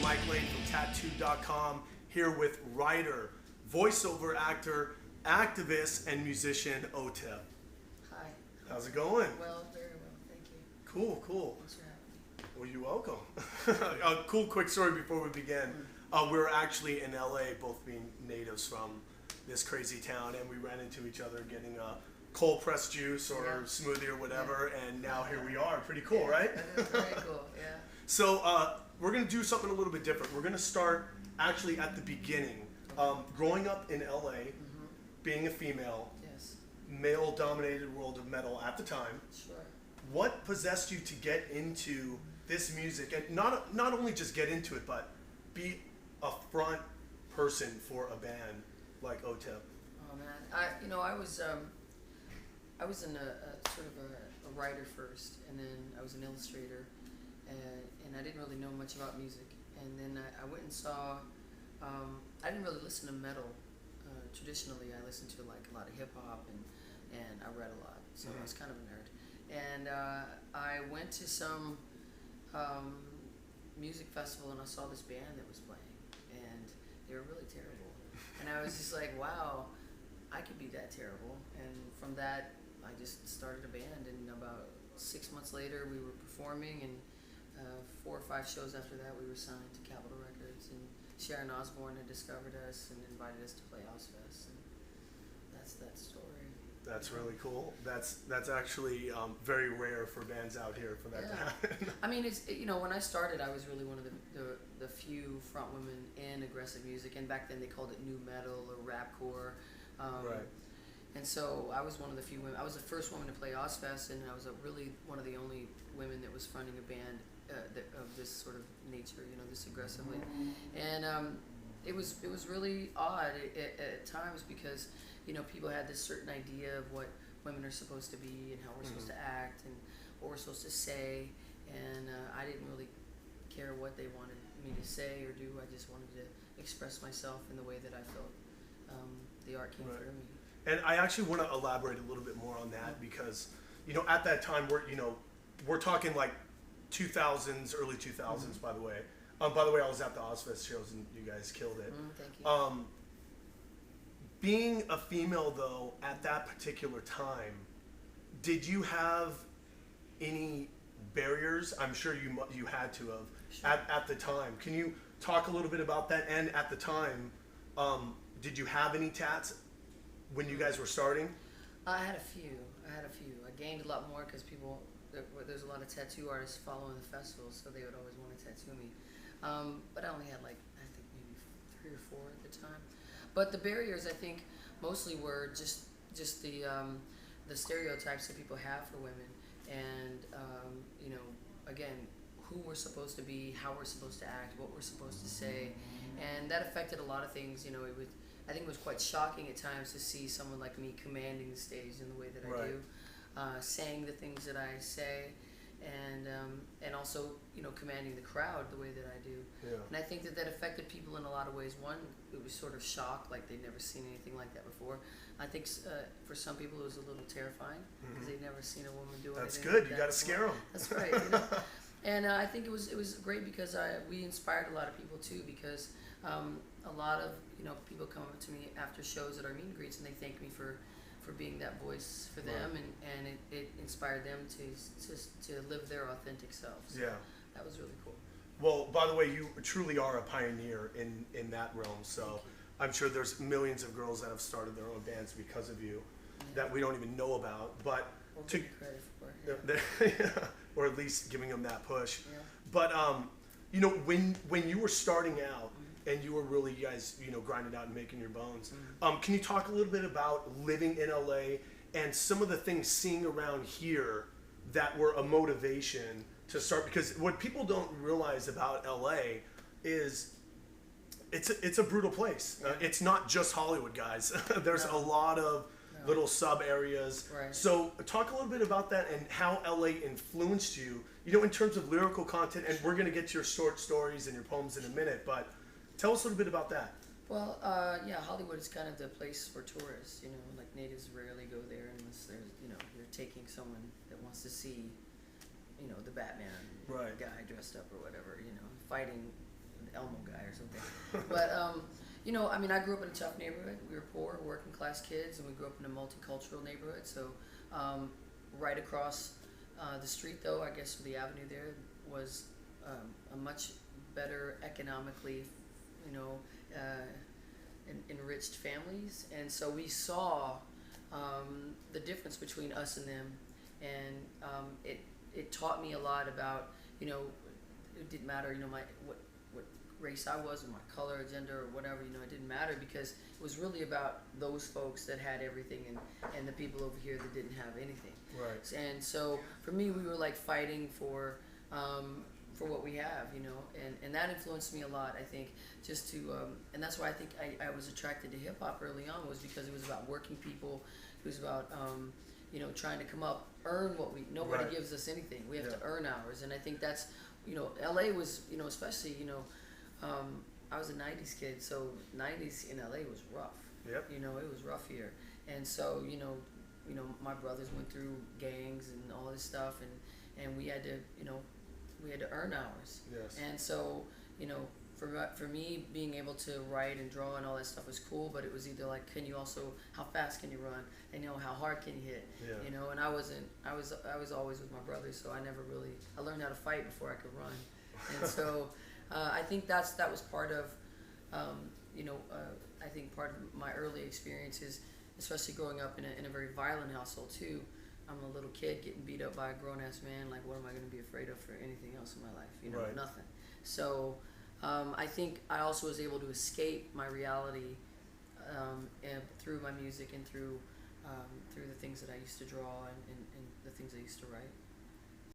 Mike Lane from Tattoo.com, here with writer, voiceover actor, activist, and musician Otep. Hi. How's it going? Well, very well, thank you. Cool, cool. Thanks for having me. Well, you're welcome. A cool, quick story before we begin. We were actually in LA, both being natives from this crazy town, and we ran into each other getting a cold pressed juice or smoothie or whatever, and now here we are. Pretty cool, right? That is very cool, yeah. So we're going to do something a little bit different. We're going to start actually at the beginning. Growing up in LA, being a female, Yes, male-dominated world of metal at the time, sure. what possessed you to get into this music, and not only just get into it, but be a front person for a band like Otep? Oh man, I was in a sort of a writer first, and then I was an illustrator, and I didn't really know much about music. And then I went and saw. I didn't really listen to metal traditionally. I listened to like a lot of hip hop, and I read a lot, so I was kind of a nerd. And I went to some music festival, and I saw this band that was playing, and they were really terrible. And I was just like, wow, I could be that terrible. And from that, I just started a band, and about 6 months later, we were performing, and 4 or 5 shows after that, we were signed to Capitol Records, and Sharon Osbourne had discovered us and invited us to play Ozfest, and that's that story. That's really cool. That's actually very rare for bands out here for that to happen. I mean, when I started, I was really one of the few front women in aggressive music, and back then they called it new metal or rapcore. Right. And so I was one of the few women. I was the first woman to play Ozfest, and I was really one of the only women that was fronting a band of this sort of nature, this aggressively. And it was really odd at times because people had this certain idea of what women are supposed to be and how we're supposed to act and what we're supposed to say, and I didn't really care what they wanted me to say or do. I just wanted to express myself in the way that I felt the art came through me. And I actually want to elaborate a little bit more on that because, at that time we're talking like 2000s, early 2000s, by the way. By the way, I was at the Ozfest shows and you guys killed it. Thank you. Being a female though, at that particular time, did you have any barriers? I'm sure you had to have at the time. Can you talk a little bit about that? And at the time, did you have any tats when you guys were starting? I had a few. I gained a lot more because there's a lot of tattoo artists following the festival, so they would always want to tattoo me. But I only had I think maybe 3 or 4 at the time. But the barriers, I think, mostly were just the stereotypes that people have for women, and again, who we're supposed to be, how we're supposed to act, what we're supposed to say, and that affected a lot of things. I think it was quite shocking at times to see someone like me commanding the stage in the way that I do, saying the things that I say, and also commanding the crowd the way that I do. Yeah. And I think that affected people in a lot of ways. One, it was sort of shock, like they'd never seen anything like that before. I think for some people it was a little terrifying because they'd never seen a woman do anything. That's good. Like You that got to scare them. That's right. And I think it was great because we inspired a lot of people too, because a lot of people come up to me after shows at our meet and greets and they thank me for being that voice for them, and it inspired them to live their authentic selves. Yeah. That was really cool. Well, by the way, you truly are a pioneer in that realm. So I'm sure there's millions of girls that have started their own bands because of you that we don't even know about. But Or give you credit for. or at least giving them that push. Yeah. But when you were starting out and you were really, you guys, grinding out and making your bones, can you talk a little bit about living in LA and some of the things seeing around here that were a motivation to start? Because what people don't realize about LA is it's a brutal place. It's not just Hollywood, guys. There's a lot of little sub areas. Right. So talk a little bit about that and how LA influenced you, in terms of lyrical content. And we're going to get to your short stories and your poems in a minute, but tell us a little bit about that. Well, Hollywood is kind of the place for tourists. Like natives rarely go there unless there's, you're taking someone that wants to see, the Batman guy dressed up or whatever, fighting Elmo guy or something. But you know, I mean, I grew up in a tough neighborhood. We were poor, working class kids, and we grew up in a multicultural neighborhood. So right across the street, though, I guess the avenue there was a much better economically, you know, enriched families, and so we saw the difference between us and them, and it taught me a lot about, you know, it didn't matter, you know, what race I was, or my color, or gender, or whatever, you know, it didn't matter, because it was really about those folks that had everything, and the people over here that didn't have anything. Right. And so for me, we were like fighting for what we have, you know, and that influenced me a lot, I think, just to, and that's why I think I was attracted to hip hop early on, was because it was about working people, it was about, you know, trying to come up, earn what nobody Right. gives us anything, we have to earn ours, and I think that's, you know, LA was, you know, especially, you know, I was a 90s kid, so 90s in LA was rough. Yep. You know, it was rough here, and so, you know, my brothers went through gangs and all this stuff, and we had to, you know, we had to earn ours. Yes. And so, you know, for me, being able to write and draw and all that stuff was cool, but it was either like, can you also, how fast can you run, and, you know, how hard can you hit, you know, and I was always with my brothers, so I never really, I learned how to fight before I could run, and so I think that was part of, you know, I think part of my early experiences, especially growing up in a very violent household too. I'm a little kid getting beat up by a grown-ass man. Like, what am I going to be afraid of for anything else in my life? You know, Right. nothing. So I think I also was able to escape my reality and through my music and through the things that I used to draw and the things I used to write.